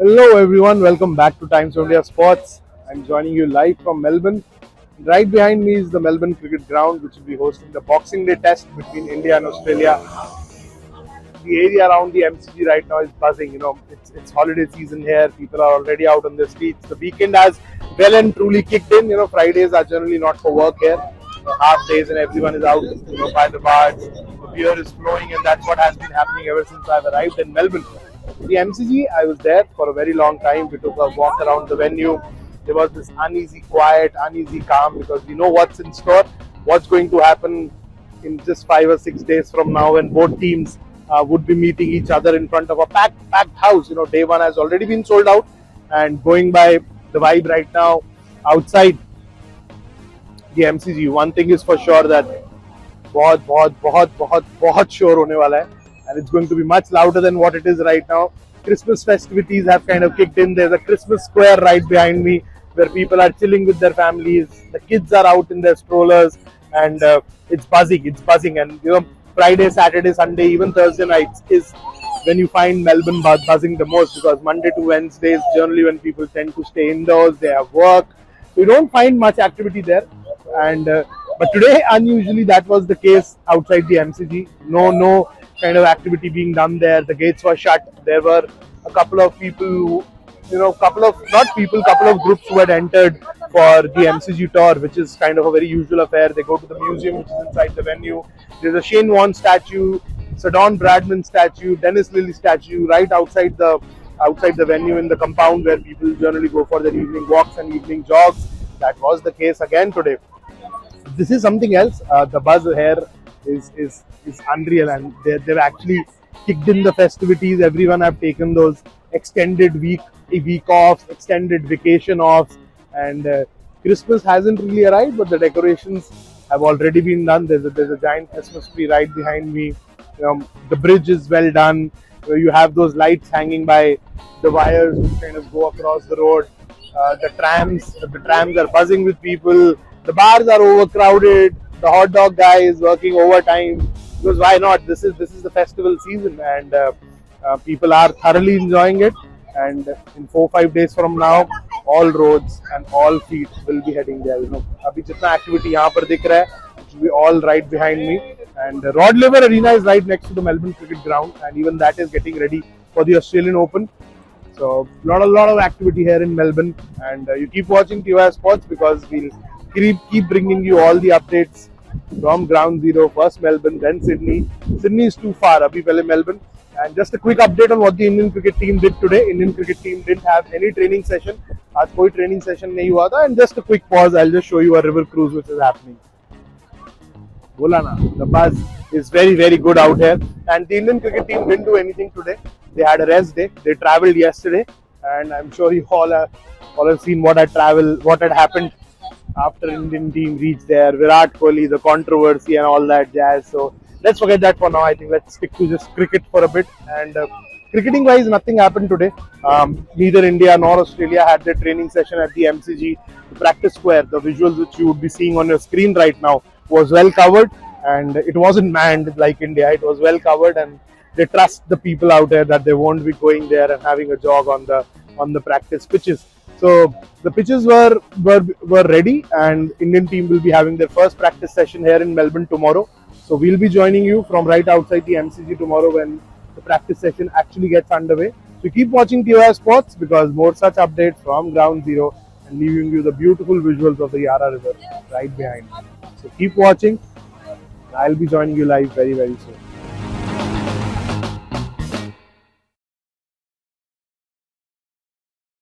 Hello everyone, welcome back to Times of India Sports. I'm joining you live from Melbourne. Right behind me is the Melbourne Cricket Ground, which will be hosting the Boxing Day Test between India and Australia. The area around the MCG right now is buzzing. It's holiday season here. People are already out on the streets. The weekend has well and truly kicked in. Fridays are generally not for work here. Half days and everyone is out. By the bars. The beer is flowing, and that's what has been happening ever since I've arrived in Melbourne. The MCG, I was there for a very long time. We took a walk around the venue. There was this uneasy quiet, uneasy calm because we know what's in store, what's going to happen in just 5 or 6 days from now when both teams would be meeting each other in front of a packed house. Day one has already been sold out, and going by the vibe right now outside the MCG, one thing is for sure that बहुत बहुत बहुत बहुत बहुत शोर होने वाला है, and it's going to be much louder than what it is right now. Christmas festivities have kind of kicked in. There's a Christmas square right behind me where people are chilling with their families. The kids are out in their strollers, and it's buzzing. It's buzzing, and Friday, Saturday, Sunday, even Thursday nights is when you find Melbourne buzzing the most, because Monday to Wednesday is generally when people tend to stay indoors. They have work. We don't find much activity there, and but today, unusually, that was the case outside the MCG. No kind of activity being done there. The gates were shut. There were a couple of people who, couple of groups who had entered for the MCG tour, which is kind of a very usual affair. They go to the museum, which is inside the venue. There's a Shane Warne statue, Sir Don Bradman statue, Dennis Lilly statue right outside the venue in the compound where people generally go for their evening walks and evening jogs. That was the case again today. This is something else. The buzz here is unreal, and they've actually kicked in the festivities. Everyone have taken those extended week offs, extended vacation offs, and Christmas hasn't really arrived, but the decorations have already been done. There's a giant Christmas tree right behind me. The bridge is well done. You have those lights hanging by the wires which kind of go across the road. The trams are buzzing with people. The bars are overcrowded. The hot dog guy is working overtime because why not? This is the festival season, and people are thoroughly enjoying it. And in 4-5 days from now, all roads and all feet will be heading there. अभी जितना activity यहाँ पर दिख रहा है, it will be all right behind me. And Rod Laver Arena is right next to the Melbourne Cricket Ground, and even that is getting ready for the Australian Open. So lot of activity here in Melbourne, and you keep watching TOI Sports because we'll keep bringing you all the updates from ground zero. First Melbourne, then Sydney. Sydney is too far. Abhi pehle Melbourne. And just a quick update on what the Indian cricket team did today. Indian cricket team didn't have any training session. आज कोई training session नहीं हुआ था. And just a quick pause. I'll just show you a river cruise which is happening. बोला ना, the buzz is very good out here. And the Indian cricket team didn't do anything today. They had a rest day. They travelled yesterday, and I'm sure you all have seen what had happened after Indian team reached there. Virat Kohli, the controversy and all that jazz. So let's forget that for now. I think let's stick to just cricket for a bit. And cricketing wise, nothing happened today. Neither India nor Australia had their training session at the MCG. The practice square, the visuals which you would be seeing on your screen right now, was well covered, and it wasn't manned like India. It was well covered, and they trust the people out there that they won't be going there and having a jog on the practice pitches. So the pitches were ready, and Indian team will be having their first practice session here in Melbourne tomorrow. So we'll be joining you from right outside the MCG tomorrow when the practice session actually gets underway. So keep watching TOI Sports because more such updates from ground zero and leaving you the beautiful visuals of the Yarra River right behind. So keep watching. I'll be joining you live very soon.